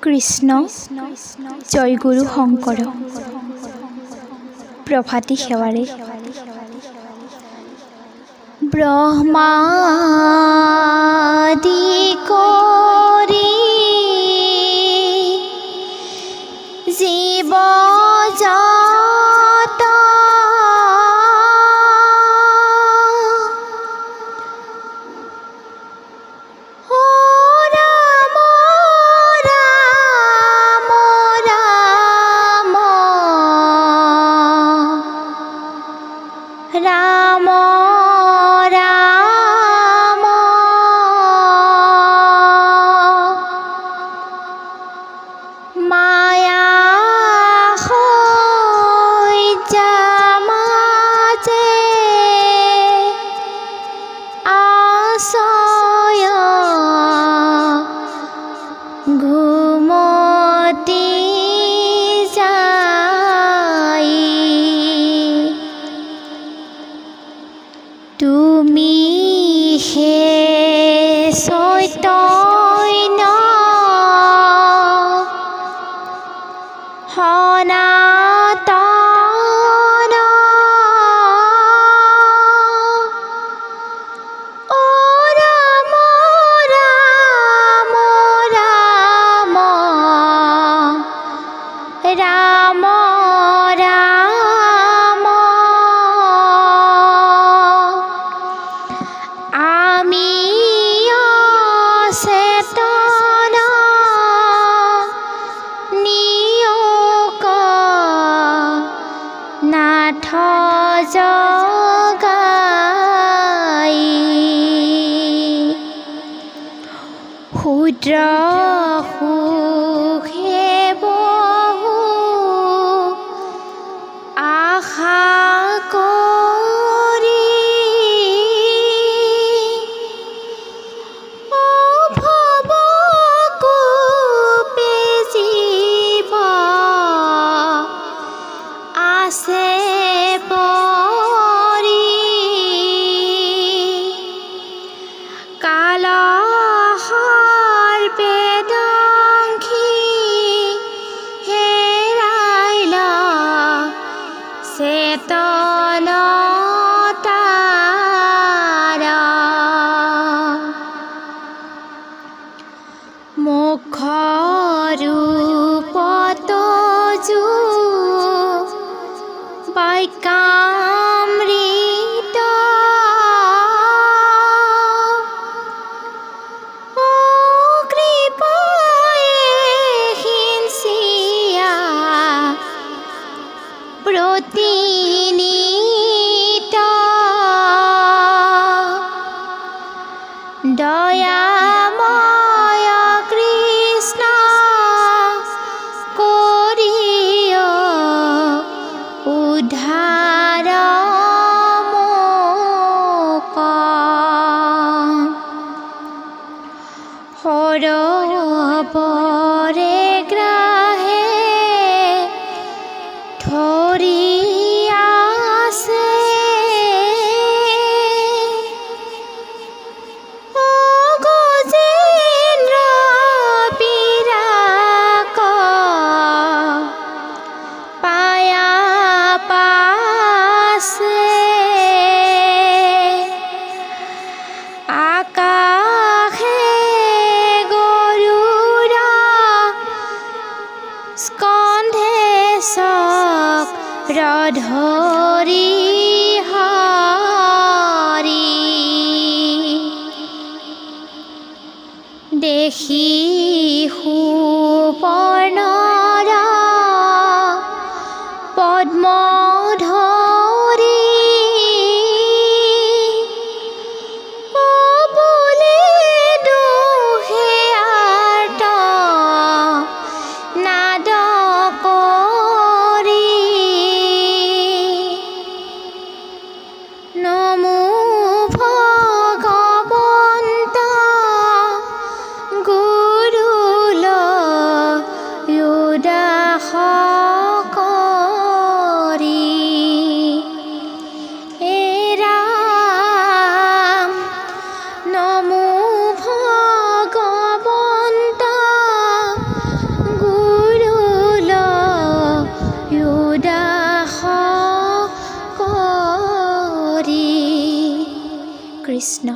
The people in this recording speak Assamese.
কৃষ্ণ জয় গুৰু শংকৰ প্ৰভাতী সেৱাৰে ব্ৰহ্মাদি কৰি জীৱ জগত ৰাম ৰাম মায়া সৈযা মাজে আশ্ৰয় ঘুমতি তুমি হে চৈতন্য সনাতন অ ৰাম ৰাম ৰাম ৰাম ৰাম আমি অচেতন নিয়োগ নাথ জগাই ক্ষুদ্ৰ সুখে বহু আশা আছে পৰি কালহৰ বেদংখী হেৰাইল চেতনতাৰ মুখ ৰূপত বাক্যামৃত ও কৃপায়ে হিংসিয়া প্ৰতিনিত দয়াময় কৃষ্ণ কৰিয় উদ্ধাৰ মোক সৰবৰে গ্ৰাহে ধৰি আছে গজেন্দ্ৰ বিৰাক পায়া পাছে আকাশে গৰুড় স্কন্ধে চক্ৰ ধৰি হৰি দেখি সুবৰ্ণৰ পদ্ম ধৰি বোলে দুহে আৰ্ত নাদ কৰি নমো ভগৱন্ত গুৰুল কৃষ্ণ।